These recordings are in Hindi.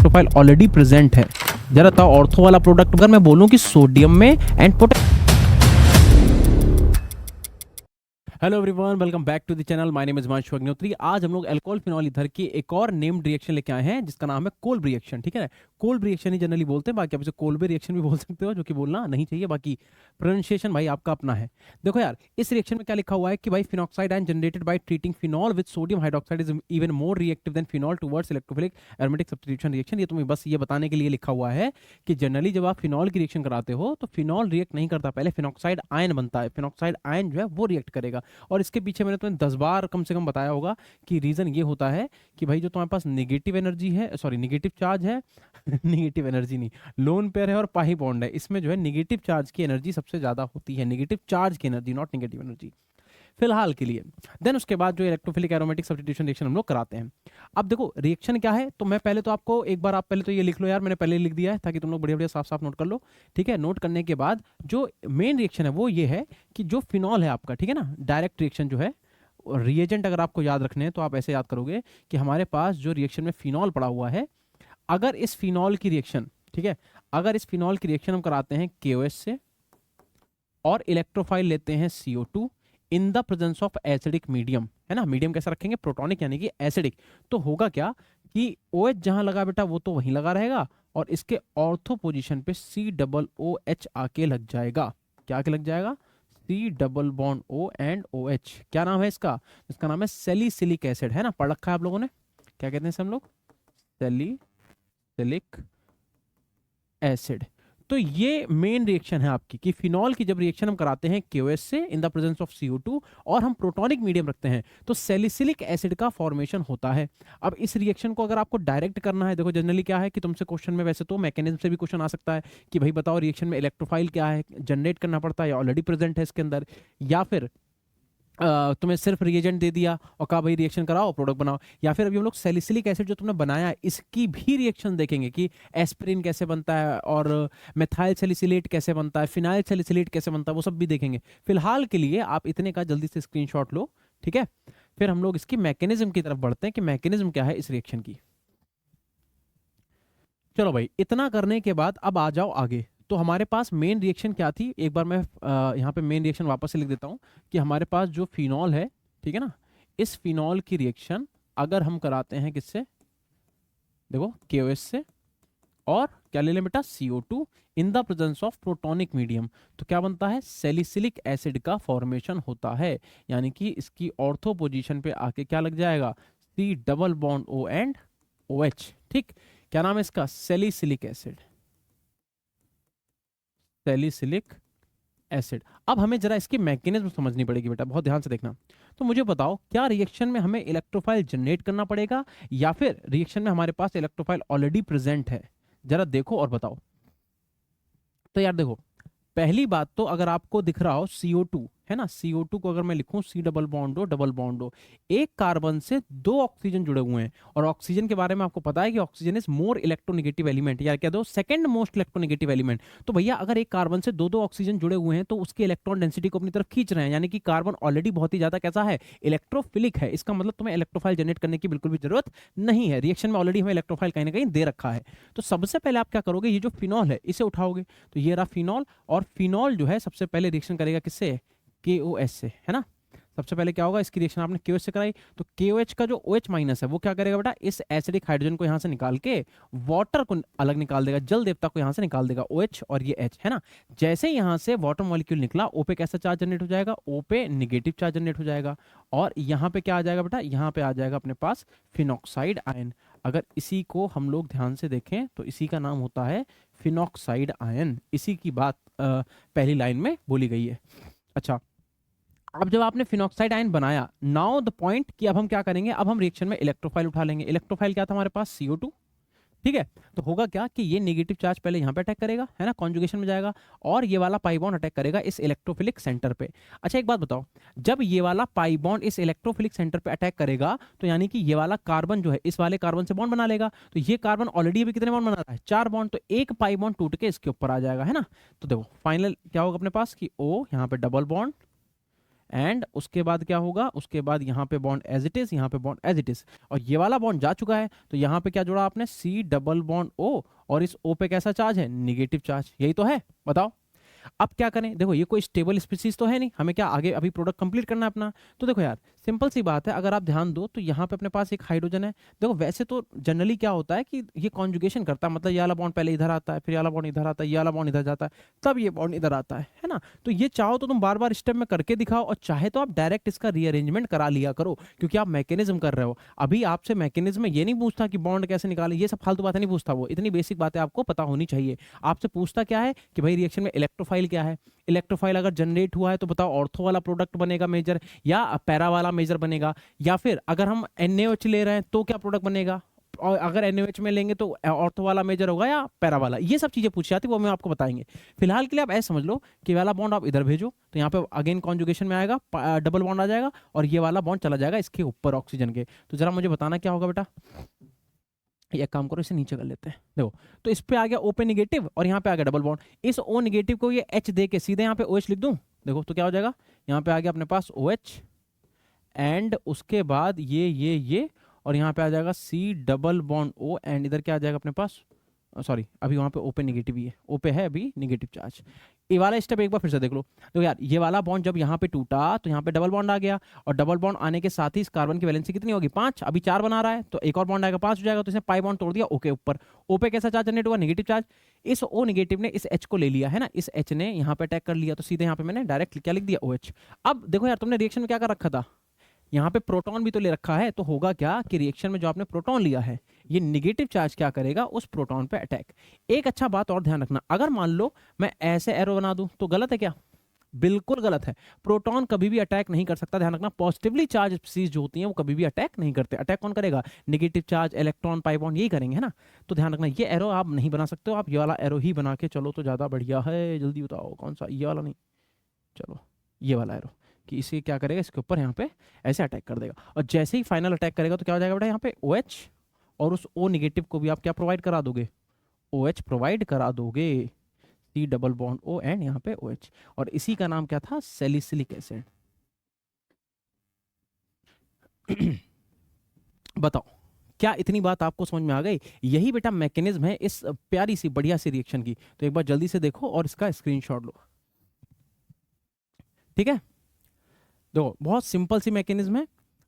इलेक्ट्रोफाइल ऑलरेडी प्रेजेंट है। जरा बताओ ऑर्थो वाला प्रोडक्ट अगर मैं बोलूं कि सोडियम में and hello everyone, welcome back to the channel. My name is Himanshu Agnihotri. आज हम लोग अल्कोहल फिनॉल ईथर की एक और नेम्ड रिएक्शन लेके आए हैं जिसका नाम है कोल्ब रिएक्शन। ठीक है, कोल्ब रिएक्शन ही जनरली बोलते हैं, बाकी आप इसे कोल्बे रिएक्शन भी बोल सकते हो, जो कि बोलना नहीं चाहिए, बाकी प्रोनाउंसिएशन भाई आपका अपना है। देखो यार, इस रिएक्शन में क्या लिखा हुआ है कि भाई phenoxide ion generated by treating phenol with sodium hydroxide is even more reactive than phenol towards electrophilic aromatic substitution reaction. ये तुम्हें बस ये बताने के लिए लिखा हुआ है कि जनरली जब आप फिनॉल की रिएक्शन कराते हो तो फिनॉल रिएक्ट नहीं करता, पहले फिनॉक्साइड आयन बनता है, फिनॉक्साइड आयन जो है वो रिएक्ट करेगा। और इसके पीछे मैंने तुम्हें 10 बार कम से कम बताया होगा कि रीजन ये होता है कि भाई जो तुम्हारे पास नेगेटिव एनर्जी है, सॉरी नेगेटिव चार्ज है नेगेटिव एनर्जी नहीं, लोन पेयर है और पाई बॉन्ड है, इसमें जो है नेगेटिव चार्ज की एनर्जी सबसे ज्यादा होती है, नेगेटिव चार्ज की एनर्जी, नॉट नेगेटिव एनर्जी फिलहाल के लिए। देन उसके बाद जो इलेक्ट्रोफिलिक एरोमेटिक सब्स्टिट्यूशन रिएक्शन हम लोग कराते हैं। अब देखो रिएक्शन क्या है, तो मैं पहले तो आपको एक बार, आप पहले तो ये लिख लो यार, मैंने पहले लिख दिया है ताकि तुम लोग बढ़िया बढ़िया साफ साफ नोट कर लो। ठीक है, नोट करने के बाद जो मेन रिएक्शन है वो ये है कि जो फिनॉल है आपका, ठीक है ना, डायरेक्ट रिएक्शन जो है, रिएजेंट अगर आपको याद रखने हैं तो आप ऐसे याद करोगे कि हमारे पास जो रिएक्शन में फिनॉल पड़ा हुआ है, अगर इस फिनॉल की रिएक्शन, ठीक है, अगर इस फिनॉल की रिएक्शन हम कराते हैं KOH से और इलेक्ट्रोफाइल लेते हैं CO2 in the presence of acidic medium, है ना, मीडियम कैसा रखेंगे, प्रोटोनिक यानी कि एसिडिक, तो होगा क्या कि OH जहां लगा बेटा वो तो वहीं लगा रहेगा और इसके ऑर्थो पोजीशन पे COOH आके लग जाएगा। क्या आके लग जाएगा? C double bond O and OH। क्या नाम है इसका? इसका नाम है सैलिसिलिक एसिड, है ना, पढ़ रखा है आप लोगों ने। क्या कहते हैं इसे हम लोग? Salicylic acid. तो ये मेन रिएक्शन है आपकी कि फिनॉल की जब रिएक्शन हम कराते हैं KOH से in the presence of CO2 और हम प्रोटोनिक मीडियम रखते हैं तो सैलिसिलिक एसिड का फॉर्मेशन होता है। अब इस रिएक्शन को अगर आपको डायरेक्ट करना है, देखो जनरली क्या है कि तुमसे क्वेश्चन में वैसे तो मैकेनिज्म से भी क्वेश्चन आ सकता है कि भाई बताओ रिएक्शन में इलेक्ट्रोफाइल क्या है, जनरेट करना पड़ता है या ऑलरेडी प्रेजेंट है इसके अंदर, या फिर तुम्हें सिर्फ रिएजेंट दे दिया और कहा भाई रिएक्शन कराओ प्रोडक्ट बनाओ, या फिर अभी हम लोग सैलिसिलिक एसिड जो तुमने बनाया है इसकी भी रिएक्शन देखेंगे कि एस्पिरिन कैसे बनता है और मेथाइल सैलिसिलेट कैसे बनता है, फिनाइल सैलिसिलेट कैसे बनता है, वो सब भी देखेंगे। फिलहाल के लिए आप इतने का जल्दी से स्क्रीनशॉट लो, ठीक है, फिर हम लोग इसकी मैकेनिज्म की तरफ बढ़ते हैं कि मैकेनिज्म क्या है इस रिएक्शन की। चलो भाई, इतना करने के बाद अब आ जाओ आगे। तो हमारे पास मेन रिएक्शन क्या थी, एक बार मैं यहाँ पे मेन रिएक्शन वापस से लिख देता हूँ कि हमारे पास जो फिनॉल है, ठीक है ना, इस फिनॉल की रिएक्शन अगर हम कराते हैं किससे, देखो KOH से, और क्या ले लें बेटा, CO2 in the presence of protonic medium, तो क्या बनता है, सैलिसिलिक एसिड का फॉर्मेशन होता है, यानी कि इसकी ऑर्थो पोजीशन पे आके क्या लग जाएगा, C double bond O and OH। ठीक, क्या नाम है इसका, सैलिसिलिक एसिड, सैलिसिलिक एसिड। अब हमें जरा इसकी मैकेनिज्म समझनी पड़ेगी बेटा, बहुत ध्यान से देखना। तो मुझे बताओ क्या रिएक्शन में हमें इलेक्ट्रोफाइल जनरेट करना पड़ेगा या फिर रिएक्शन में हमारे पास इलेक्ट्रोफाइल ऑलरेडी प्रेजेंट है? जरा देखो और बताओ। तो यार देखो, पहली बात तो अगर आपको दिख रहा हो CO2, है ना, CO2 को अगर मैं लिखूं C double bond O double bond O, एक कार्बन से 2 ऑक्सीजन जुड़े हुए हैं, और ऑक्सीजन के बारे में आपको पता है कि oxygen is more electronegative element, या क्या दो, सेकंड मोस्ट इलेक्ट्रोनेगेटिव एलिमेंट। तो भैया अगर एक कार्बन से 2 ऑक्सीजन जुड़े हुए हैं तो उसकी इलेक्ट्रॉन डेंसिटी को अपनी तरफ खींच रहे हैं, यानी कि कार्बन ऑलरेडी बहुत ही ज्यादा कैसा है, इलेक्ट्रोफिलिक है। इसका मतलब तुम्हें इलेक्ट्रोफाइल जनरेट करने की बिल्कुल भी जरूरत नहीं है, रिएक्शन में ऑलरेडी हमें इलेक्ट्रोफाइल कहीं ना कहीं दे रखा है। तो सबसे पहले आप क्या करोगे, ये जो फिनॉल है इसे उठाओगे, तो ये रहा फिनॉल, और फिनॉल जो है सबसे पहले रिएक्शन करेगा किससे, KOH से, है ना। सबसे पहले क्या होगा, इसकी रिएक्शन आपने KOH से कराई तो KOH का जो OH माइनस है वो क्या करेगा बेटा, इस एसिडिक हाइड्रोजन को यहां से निकाल के वाटर को अलग निकाल देगा, जल देवता को यहां से निकाल देगा, OH और ये H, है ना। जैसे यहां से वाटर मॉलिक्यूल निकला, O पे कैसा चार्ज जनरेट हो जाएगा, O पे निगेटिव चार्ज जनरेट हो जाएगा, और यहां पे क्या आ जाएगा बेटा, यहां पे आ जाएगा अपने पास फिनॉक्साइड आयन। अगर इसी को हम लोग ध्यान से देखें तो इसी का नाम होता है फिनॉक्साइड आयन, इसी की बात पहली लाइन में बोली गई है। अच्छा, अब जब आपने फिनॉक्साइड आयन बनाया, नाउ द पॉइंट कि अब हम क्या करेंगे, अब हम रिएक्शन में इलेक्ट्रोफाइल उठा लेंगे। इलेक्ट्रोफाइल क्या था हमारे पास, CO2, ठीक है। तो होगा क्या कि ये नेगेटिव चार्ज पहले यहाँ पे अटैक करेगा, है ना, कॉन्जुगेशन में जाएगा, और ये वाला पाई बॉन्ड अटैक करेगा इस इलेक्ट्रोफिलिक सेंटर पे। अच्छा एक बात बताओ, जब ये वाला पाई बॉन्ड इस इलेक्ट्रोफिलिक सेंटर पे अटैक करेगा तो यानी कि ये वाला कार्बन जो है इस वाले कार्बन से बॉन्ड बना लेगा, तो ये कार्बन ऑलरेडी अभी कितने बॉन्ड बना रहा है, 4 बॉन्ड, तो एक पाई बॉन्ड टूट के इसके ऊपर आ जाएगा, है ना। तो देखो फाइनल क्या होगा अपने पास कि O यहाँ पे डबल बॉन्ड एंड उसके बाद क्या होगा, उसके बाद यहाँ पे बॉन्ड एज इट इज, यहाँ पे बॉन्ड एज इट इज, और ये वाला बॉन्ड जा चुका है, तो यहाँ पे क्या जोड़ा आपने, सी डबल बॉन्ड ओ, और इस ओ पे कैसा चार्ज है, निगेटिव चार्ज, यही तो है, बताओ। अब क्या करें, देखो ये कोई स्टेबल स्पीसीज तो है नहीं, हमें क्या आगे अभी प्रोडक्ट कंप्लीट करना है अपना। तो देखो यार सिंपल सी बात है, अगर आप ध्यान दो तो यहाँ पे अपने पास एक हाइड्रोजन है। देखो वैसे तो जनरली क्या होता है कि ये कॉन्जुगेशन करता है, मतलब ये वाला बॉन्ड पहले इधर आता है, फिर ये वाला बॉन्ड इधर आता है, ये वाला बॉन्ड इधर जाता है, तब ये बॉन्ड इधर आता है ना। तो ये चाहो तो तुम बार बार स्टेप में करके दिखाओ, और चाहे तो आप डायरेक्ट इसका रीअरेंजमेंट करा लिया करो, क्योंकि आप मैकेनिज्म कर रहे हो। अभी आपसे मैकेनिज्म ये नहीं पूछता कि बॉन्ड कैसे निकाले, ये सब फालतू बातें नहीं पूछता वो, इतनी बेसिक बातें आपको पता होनी चाहिए। आपसे पूछता क्या है कि भाई रिएक्शन में इलेक्ट्रोफाइल क्या है, इलेक्ट्रोफाइल अगर जनरेट हुआ है तो बताओ ऑर्थो वाला प्रोडक्ट बनेगा मेजर, या पैरा वाला मेजर बनेगा, या फिर अगर हम NaOH ले रहे हैं तो क्या प्रोडक्ट बनेगा, और अगर NaOH में लेंगे तो ऑर्थो वाला मेजर होगा या पैरा वाला। ये सब चीजें पूछी जाती है, वो मैं आपको बताएंगे। फिलहाल के लिए आप ऐसे समझ लो कि वाला बॉन्ड आप इधर भेजो तो यहाँ पे अगेन कॉन्जुगेशन में आएगा, डबल बॉन्ड आ जाएगा, और ये वाला बॉन्ड चला जाएगा इसके ऊपर ऑक्सीजन के। तो जरा मुझे बताना क्या होगा बेटा, एक काम करो इसे नीचे कर लेते हैं। देखो तो इस पे आ गया O पे निगेटिव, और यहाँ पे आ गया डबल बॉन्ड, इस O निगेटिव को ये H दे के सीधे यहाँ पे OH लिख दूं, देखो तो क्या हो जाएगा, यहाँ पे आ गया अपने पास OH, एंड उसके बाद ये और यहाँ पे आ जाएगा C double bond O, and इधर क्या आ जाएगा अपने पास, सॉरी अभी वहाँ पे O पे निगेटिव ही है, O पे है अभी निगेटिव चार्ज। ये वाला स्टेप एक बार फिर से देख लो। तो यार ये वाला बॉन्ड जब यहाँ पे टूटा तो यहाँ पे डबल बॉन्ड आ गया, और डबल बॉन्ड आने के साथ ही इस कार्बन की वैलेंसी कितनी होगी, 5, अभी 4 बना रहा है, तो एक और बॉन्ड आएगा 5 हो जाएगा, तो इसने पाई बॉन्ड तोड़ दिया O के ऊपर। O पे कैसा चार्ज जनरेट हुआ, निगेटिव चार्ज। इस O निगेटिव ने इस H को ले लिया है ना, इस H ने यहाँ पे अटैक कर लिया, तो सीधे यहाँ पे मैंने डायरेक्ट क्या लिख दिया, OH। अब देखो यार तुमने रिएक्शन में क्या कर रखा था, यहाँ पे प्रोटॉन भी तो ले रखा है, तो होगा क्या कि रिएक्शन में जो आपने प्रोटॉन लिया है, ये निगेटिव चार्ज क्या करेगा, उस प्रोटॉन पे अटैक। एक अच्छा बात और ध्यान रखना, अगर मान लो मैं ऐसे एरो बना दूं तो गलत है क्या, बिल्कुल गलत है। प्रोटॉन कभी भी अटैक नहीं कर सकता, ध्यान रखना। पॉजिटिवली चार्ज स्पीसीज जो होती हैं वो कभी भी अटैक नहीं करते। अटैक कौन करेगा, negative charge, electron, pi bond, यही करेंगे, है ना। तो ध्यान रखना ये एरो आप नहीं बना सकते हो, आप ये वाला एरो ही बना के चलो तो ज्यादा बढ़िया है। जल्दी बताओ कौन सा, ये वाला नहीं, चलो ये वाला एरो, कि इसे क्या करेगा, इसके ऊपर यहाँ पे ऐसे अटैक कर देगा, और जैसे ही फाइनल अटैक करेगा तो क्या हो जाएगा बेटा, यहाँ पे OH, और उस O निगेटिव को भी आप क्या प्रोवाइड करा दोगे, OH प्रोवाइड करा दोगे, C double bond O and यहाँ पे OH, और इसी का नाम क्या था, सैलिसिलिक एसिड। बताओ क्या इतनी बात आपको समझ में आ गई। यही बेटा मैकेनिज्म है इस प्यारी सी बढ़िया सी रिएक्शन की। तो एक बार जल्दी से देखो और इसका स्क्रीनशॉट लो, ठीक है। देखो बहुत सिंपल सी मैकेनिज्म है,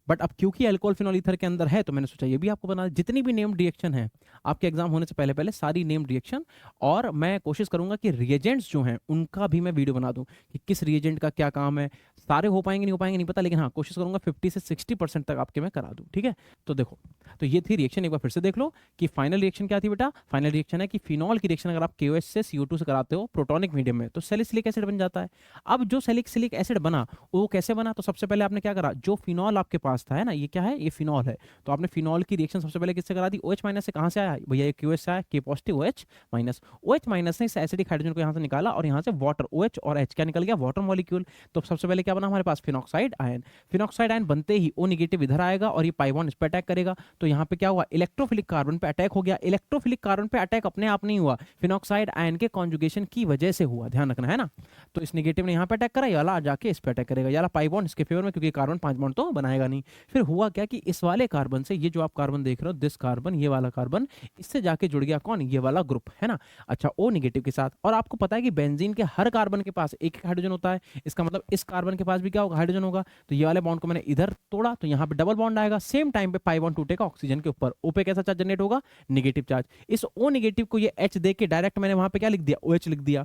बट अब क्योंकि अल्कोहल फिनॉल ईथर के अंदर है तो मैंने सोचा ये भी आपको बना। जितनी भी नेम्ड रिएक्शन है आपके एग्जाम होने से पहले पहले सारी नेम्ड रिएक्शन, और मैं कोशिश करूंगा कि रिएजेंट्स जो हैं उनका भी मैं वीडियो बना दूं कि किस रिएजेंट का क्या काम है। सारे हो पाएंगे नहीं हो पाएंगे नहीं पता, लेकिन हाँ कोशिश करूंगा 50 से 60% तक आपके मैं करा दूं, ठीक है। तो देखो तो ये थी रिएक्शन, एक बार फिर से देख लो कि फाइनल रिएक्शन क्या थी बेटा। फाइनल रिएक्शन है कि फिनॉल की रिएक्शन अगर आप KOH से CO2 से कराते हो प्रोटोनिक मीडियम में तो सैलिसिलिक एसिड बन जाता है। अब जो सैलिसिलिक एसिड बना वो कैसे बना, तो सबसे पहले आपने क्या करा, जो फिनॉल आपके पास था, है ना, ये क्या है, ये फिनॉल है, तो आपने फिनॉल की रिएक्शन सबसे पहले किससे करा दी, OH माइनस से। कहां से आया भैया, KOH से आया, K positive OH minus. OH minus ने इस एसिडिक हाइड्रोजन को यहां से निकाला, और यहां से वाटर, OH और H क्या निकल गया, वाटर मॉलिक्यूल। तो सबसे पहले क्या बना हमारे पास, फिनॉक्साइड आयन। फिनॉक्साइड आयन बनते ही O निगेटिव इधर आएगा और ये पाई बॉन्ड इस पे अटैक करेगा, तो यहाँ पे क्या हुआ, इलेक्ट्रोफिलिक कार्बन पे अटैक हो गया। इलेक्ट्रोफिलिक कार्बन पे अटैक अपने आप नहीं हुआ, फिनॉक्साइड आयन के कॉन्जुगेशन की वजह से हुआ, ध्यान रखना, है ना। तो इस निगेटिव ने यहाँ पे अटैक करा, ये वाला जाके इस पे अटैक करेगा, ये वाला पाई बॉन्ड इसके फेवर में, क्योंकि कार्बन 5 बॉन्ड तो बनाएगा नहीं। फिर हुआ क्या कि इस वाले कार्बन से, ये जो आप कार्बन देख रहे हो, दिस कार्बन, ये वाला कार्बन, इससे जाके जुड़ गया कौन, ये वाला ग्रुप, है ना। अच्छा O निगेटिव के साथ, और आपको पता है कि बेंजीन के हर कार्बन के पास एक हाइड्रोजन होता है, इसका मतलब इस कार्बन के पास भी क्या होगा, हाइड्रोजन होगा। तो ये वाले बॉन्ड को मैंने इधर तोड़ा तो यहाँ पे डबल बॉन्ड आएगा, सेम टाइम पे पाई बॉन्ड टूटेगा ऑक्सीजन के ऊपर। O पे कैसा चार्ज जनरेट होगा, निगेटिव चार्ज। इस O निगेटिव को ये H दे के डायरेक्ट मैंने वहां पे क्या लिख दिया, OH लिख दिया।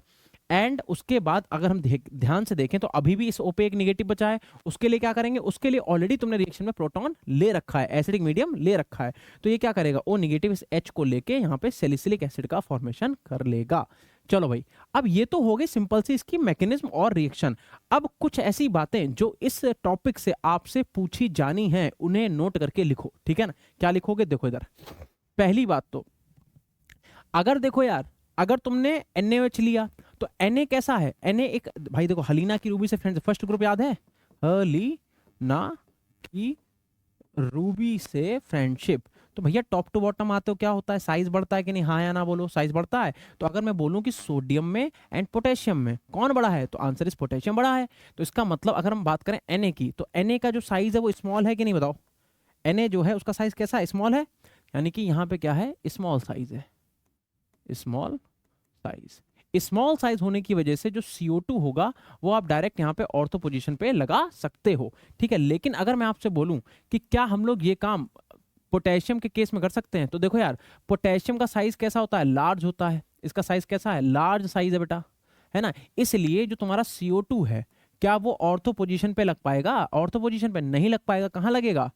एंड उसके बाद अगर हम ध्यान से देखें तो अभी भी इस O पे एक निगेटिव बचा है, उसके लिए क्या करेंगे, उसके लिए ऑलरेडी तुमने रिएक्शन में प्रोटॉन ले रखा है, एसिडिक मीडियम ले रखा है, तो ये क्या करेगा, O निगेटिव इस H को लेके यहाँ पे सैलिसिलिक एसिड का फॉर्मेशन कर लेगा। चलो भाई, अब ये तो हो गई सिंपल सी इसकी मैकेनिज्म और रिएक्शन। अब कुछ ऐसी बातें जो इस टॉपिक से आपसे पूछी जानी है उन्हें नोट करके लिखो, ठीक है ना। क्या लिखोगे, देखो इधर, पहली बात तो अगर देखो यार, अगर तुमने NaOH लिया तो Na कैसा है, Na एक, भाई देखो हलीना की रूबी से फ्रेंड, फर्स्ट ग्रुप याद है, हलीना की रूबी से फ्रेंडशिप, तो भैया टॉप टू बॉटम आते हो क्या होता है, साइज बढ़ता है कि नहीं, हाँ या ना बोलो, साइज बढ़ता है। तो अगर मैं बोलूं कि सोडियम में एंड पोटेशियम में कौन बड़ा है, तो आंसर इज पोटेशियम बड़ा है। तो इसका मतलब अगर हम बात करें Na की, तो Na का जो साइज है वो स्मॉल है कि नहीं, बताओ। Na जो है उसका साइज कैसा है, स्मॉल है, यानी कि यहाँ पे क्या है, स्मॉल साइज है, स्मॉल साइज। स्मॉल साइज होने की वजह से जो CO2 होगा वो आप डायरेक्ट यहाँ पे ऑर्थो पोजीशन पे लगा सकते हो, ठीक है। लेकिन अगर मैं आपसे बोलूं कि क्या हम लोग ये काम पोटेशियम के केस में कर सकते हैं, तो देखो यार, पोटेशियम का साइज कैसा होता है, लार्ज होता है। इसका साइज कैसा है, लार्ज साइज है बेटा, है ना। इसलिए जो तुम्हारा CO2 है, क्या वो ऑर्थो पोजीशन पे लग पाएगा, ऑर्थो पोजीशन पे नहीं लग पाएगा, कहाँ लगेगा,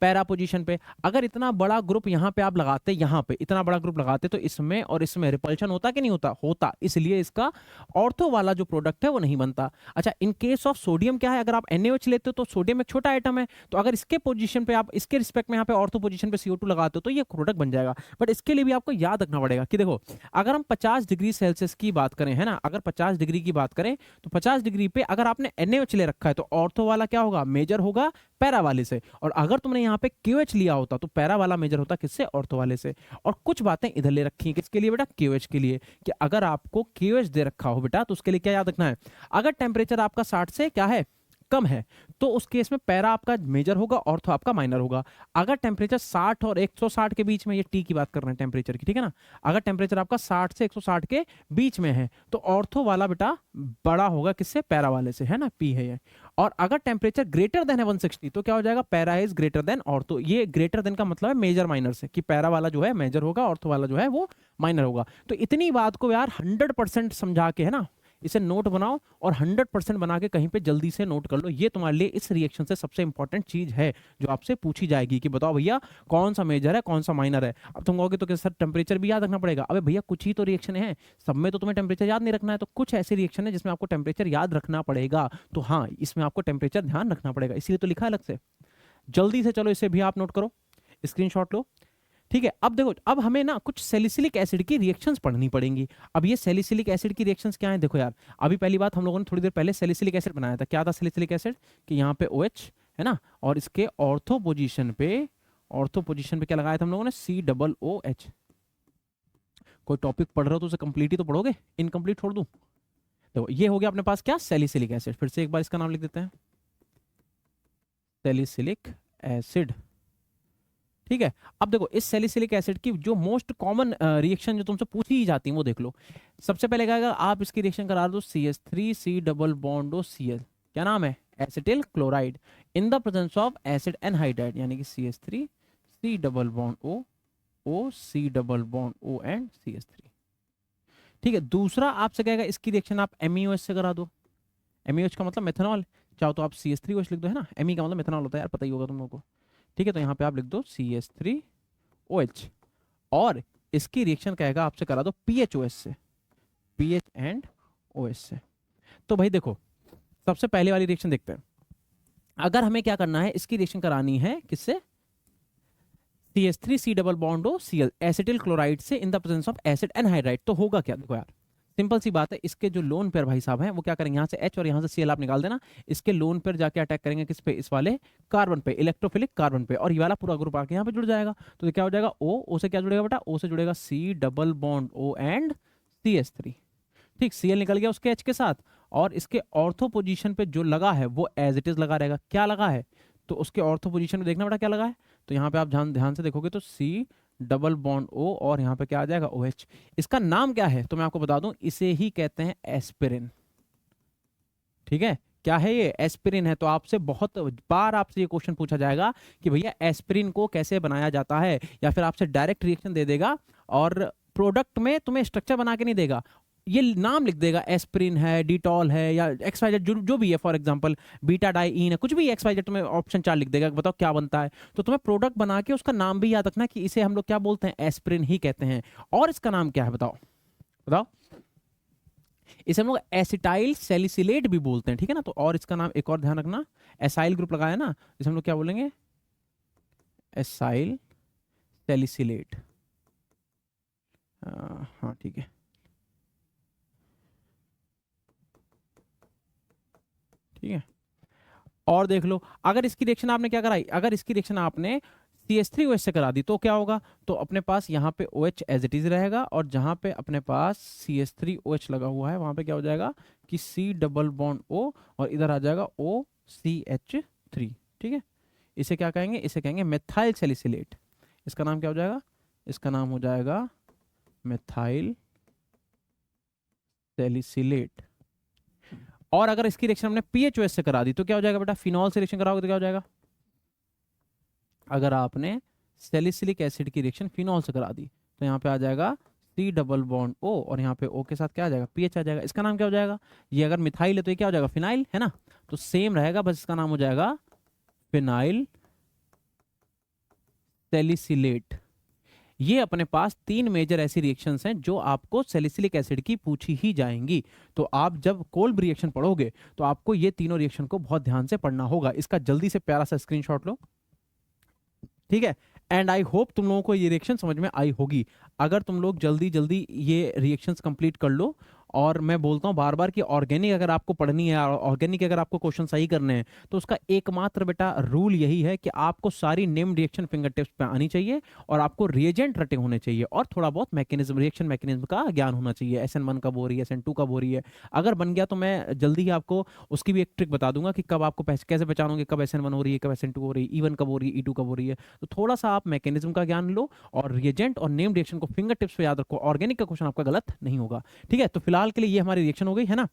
पैरा पोजीशन पे। अगर इतना बड़ा ग्रुप यहाँ पे आप लगाते, यहाँ पे इतना बड़ा ग्रुप लगाते, तो इसमें और इसमें रिपल्शन होता कि नहीं होता, होता। इसलिए इसका ऑर्थो वाला जो प्रोडक्ट है वो नहीं बनता। अच्छा, इन केस ऑफ सोडियम क्या है, अगर आप NaOH लेते हो तो सोडियम एक छोटा आइटम है, तो अगर इसके पोजीशन पे आप इसके रिस्पेक्ट में यहाँ पे ऑर्थो पोजीशन पे CO2 लगाते हो तो ये प्रोडक्ट बन जाएगा। बट इसके लिए भी आपको याद रखना पड़ेगा कि देखो, अगर हम 50 डिग्री सेल्सियस की बात करें, है ना, अगर 50 डिग्री की बात करें, तो 50 डिग्री पे अगर आपने NaOH ले रखा है तो ऑर्थो वाला क्या होगा, मेजर होगा पैरा वाले से। और अगर तुमने यहाँ पे QH लिया होता तो पैरा वाला मेजर होता किससे, ऑर्थो वाले से। और कुछ बातें इधर ले रखी हैं किसके लिए बेटा, QH के लिए, कि अगर आपको QH दे रखा हो बेटा तो उसके लिए क्या याद रखना है, अगर टेम्परेचर आपका 60 से क्या है, कम है, तो उस केस में पैरा आपका मेजर होगा, ऑर्थो आपका माइनर होगा। अगर टेम्परेचर 60 और 160 के बीच में, ये टी की बात कर रहे हैं टेम्परेचर की, ठीक है ना, अगर टेम्परेचर आपका 60 से 160 के बीच में है तो ऑर्थो वाला बेटा बड़ा होगा किससे, पैरा वाले से, है ना, पी है ये। और अगर टेम्परेचर ग्रेटर देन है 160 तो क्या हो जाएगा, para is greater than ortho. ये ग्रेटर देन का मतलब है मेजर माइनर से, कि पैरा वाला जो है मेजर होगा, ऑर्थो वाला जो है वो माइनर होगा। तो इतनी बात को यार 100% समझा के, है ना, इसे नोट बनाओ और 100% बना के कहीं पे जल्दी से नोट कर लो। ये तुम्हारे लिए इस रिएक्शन से सबसे इंपॉर्टेंट चीज है जो आपसे पूछी जाएगी, कि बताओ भैया कौन सा मेजर है कौन सा माइनर है। अब तुम कहोगे तो सर टेम्परेचर भी याद रखना पड़ेगा। अबे भैया कुछ ही तो रिएक्शन है, सब में तो तुम्हें टेम्परेचर याद नहीं रखना है, तो कुछ ऐसे रिएक्शन है जिसमें आपको टेम्परेचर याद रखना पड़ेगा। तो हाँ, इसमें आपको टेम्परेचर ध्यान रखना पड़ेगा, इसीलिए तो लिखा है अलग से। जल्दी से चलो इसे भी आप नोट करो, स्क्रीनशॉट लो, ठीक है। अब देखो, अब हमें ना कुछ सैलिसिलिक एसिड की रिएक्शंस पढ़नी पड़ेंगी। अब ये सैलिसिलिक एसिड की रिएक्शंस क्या है, देखो यार, अभी पहली बात हम लोगों ने थोड़ी देर पहले सैलिसिलिक एसिड बनाया था। क्या था सैलिसिलिक एसिड, कि यहाँ पे OH है ना, और इसके ऑर्थो पोजीशन पे क्या लगाया था हम लोगों ने, COOH। कोई टॉपिक पढ़ रहे हो तो उसे कंप्लीट ही तो पढ़ोगे, इनकम्प्लीट छोड़ दूं। देखो ये हो गया अपने पास क्या, सैलिसिलिक एसिड। फिर से एक बार इसका नाम लिख देते हैं, सैलिसिलिक एसिड, ठीक है। अब देखो, इस सैलिसिलिक एसिड की जो मोस्ट कॉमन रिएक्शन जो तुमसे पूछी ही जाती है वो देख लो। सबसे पहले क्या, आप इसकी रिएक्शन करा दो, CH3 double bond O Cl, क्या नाम है, acetyl chloride, in the presence of acid anhydride, यानी कि CH3 C double bond O C double bond O and CH3, ठीक है। दूसरा आपसे कहेगा इसकी रिएक्शन आप MEOH से करा दो। MEOH का मतलब मेथनॉल, चाहो तो आप CH3OH लिख दो, है ना, Me का मतलब मेथनॉल होता है यार, पता ही होगा तुम लोगों को, ठीक है। तो यहाँ पे आप लिख दो CH3OH, और इसकी रिएक्शन कहेगा आपसे करा दो PHOH से, PH एंड OH से। तो भाई देखो, सबसे पहले वाली रिएक्शन देखते हैं। अगर हमें क्या करना है, इसकी रिएक्शन करानी है किससे, CH3 C double bond O Cl, acetyl chloride से, in the presence of acid anhydride. तो होगा क्या, देखो यार, सिंपल सी बात है, इसके जो लोन पेयर भाई साहब हैं वो क्या करेंगे, यहाँ से H और यहाँ से Cl आप निकाल देना, इसके लोन पेयर जाके अटैक करेंगे किस पे, इस वाले कार्बन पे, इलेक्ट्रोफिलिक कार्बन पे, और ये वाला पूरा ग्रुप आके यहाँ पे जुड़ जाएगा। तो क्या हो जाएगा, O से क्या जुड़ेगा बेटा, O से जुड़ेगा C double bond O and CH3, ठीक। Cl निकल गया उसके H के साथ, और इसके ऑर्थो पोजीशन पे जो लगा है वो एज इट इज लगा रहेगा। क्या लगा है, तो उसके ऑर्थो पोजीशन में देखना बेटा क्या लगा है, तो यहाँ पे आप ध्यान ध्यान से देखोगे तो C डबल बॉन्ड O, और यहाँ पे क्या आ जाएगा OH। इसका नाम क्या है, तो मैं आपको बता दूं, इसे ही कहते हैं एस्पिरिन, ठीक है। क्या है ये, एस्पिरिन है। तो आपसे बहुत बार आपसे ये क्वेश्चन पूछा जाएगा कि भैया एस्पिरिन को कैसे बनाया जाता है, या फिर आपसे डायरेक्ट रिएक्शन दे देगा और प्रोडक्ट में तुम्हें स्ट्रक्चर बना के नहीं देगा, ये नाम लिख देगा, एस्पिरिन है, डिटॉल है, या XYZ जो भी है, फॉर एग्जांपल बीटा डाइइन है, कुछ भी XYZ तुम्हें ऑप्शन 4 लिख देगा, बताओ क्या बनता है। तो तुम्हें प्रोडक्ट बना के उसका नाम भी याद रखना कि इसे हम लोग क्या बोलते हैं, एस्पिरिन ही कहते हैं। और इसका नाम क्या है बताओ, बताओ। इसे हम लोग एसिटाइल सैलिसिलेट भी बोलते हैं, ठीक है ना। तो और इसका नाम एक और ध्यान रखना, एसाइल ग्रुप लगाया ना, इसे हम लोग क्या बोलेंगे, एसाइल सैलिसिलेट। हाँ ठीक है, ठीक है। और देख लो, अगर इसकी रिएक्शन आपने क्या कराई, अगर इसकी रिएक्शन आपने CH3OH से करा दी तो क्या होगा, तो अपने पास यहाँ पे OH एज इट इज रहेगा, और जहाँ पे अपने पास CH3OH लगा हुआ है वहाँ पे क्या हो जाएगा कि C डबल बॉन्ड O, और इधर आ जाएगा OCH3। ठीक है, इसे क्या कहेंगे, इसे कहेंगे मेथाइल सैलिसिलेट। इसका नाम क्या हो जाएगा, इसका नाम हो जाएगा मेथाइल सैलिसिलेट। और अगर इसकी रिएक्शन हमने PHOS से करा दी तो क्या हो जाएगा बेटा, फिनॉल से रिएक्शन कराओगे तो क्या हो जाएगा, अगर आपने सैलिसिलिक एसिड की रिएक्शन फिनॉल से करा दी तो यहाँ पे आ जाएगा C डबल बॉन्ड O, और यहाँ पे O के साथ क्या आ जाएगा, PH आ जाएगा। इसका नाम क्या हो जाएगा, ये अगर मिथाइल है तो ये क्या हो जाएगा, फिनाइल है ना, तो सेम रहेगा, बस इसका नाम हो जाएगा फिनाइल सैलिसिलेट। ये अपने पास 3 मेजर ऐसी रिएक्शंस हैं जो आपको सैलिसिलिक एसिड की पूछी ही जाएंगी। तो आप जब कोल्ब रिएक्शन पढ़ोगे तो आपको ये तीनों रिएक्शन को बहुत ध्यान से पढ़ना होगा। इसका जल्दी से प्यारा सा स्क्रीनशॉट लो, ठीक है। एंड आई होप तुम लोगों को ये रिएक्शन समझ में आई होगी। अगर तुम लोग जल्दी जल्दी ये रिएक्शंस कंप्लीट कर लो, और मैं बोलता हूँ बार बार कि ऑर्गेनिक अगर आपको पढ़नी है, ऑर्गेनिक अगर आपको क्वेश्चन सही करने हैं, तो उसका एकमात्र बेटा रूल यही है कि आपको सारी नेम रिएक्शन फिंगर टिप्स पे आनी चाहिए, और आपको रिएजेंट रटे होने चाहिए, और थोड़ा बहुत मैकेनिज्म, रिएक्शन मैकेनिज्म का ज्ञान होना चाहिए। SN1 कब हो रही है, SN2 कब हो रही है। अगर बन गया तो मैं जल्दी ही आपको उसकी भी एक ट्रिक बता दूंगा कि कब आपको कैसे पहचानोगे कब SN1 हो रही है, कब SN2 हो रही है, E1 कब हो रही है, E2 कब हो रही है। तो थोड़ा सा आप मैकेनिज्म का ज्ञान लो, और रिएजेंट और नेम रिएक्शन को फिंगर टिप्स पे याद रखो। ऑर्गेनिक का क्वेश्चन आपका गलत नहीं होगा, ठीक है। तो फिलहाल के लिए ये हमारी रिएक्शन हो गई है ना।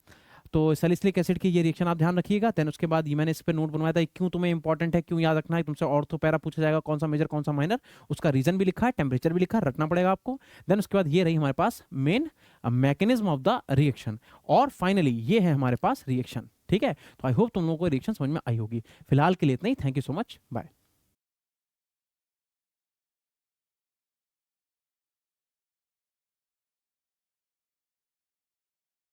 तो सैलिसिलिक एसिड की ये रिएक्शन आप ध्यान रखिएगा। देन उसके बाद ये मैंने इस पे नोट बनवाया था, क्यों तुम्हें इंपॉर्टेंट है, क्यों याद रखना है, तुमसे ऑर्थो पैरा पूछा जाएगा कौन सा मेजर कौन सा माइनर, उसका रीजन भी लिखा है, टेम्परेचर भी लिखा है, रटना पड़ेगा आपको। देन उसके बाद ये रही हमारे पास main mechanism of the reaction, और फाइनली ये है हमारे पास रिएक्शन, ठीक है। तो आई होप तुम लोगों को रिएक्शन समझ में आई होगी। फिलहाल के लिए इतना ही, thank you so much, bye.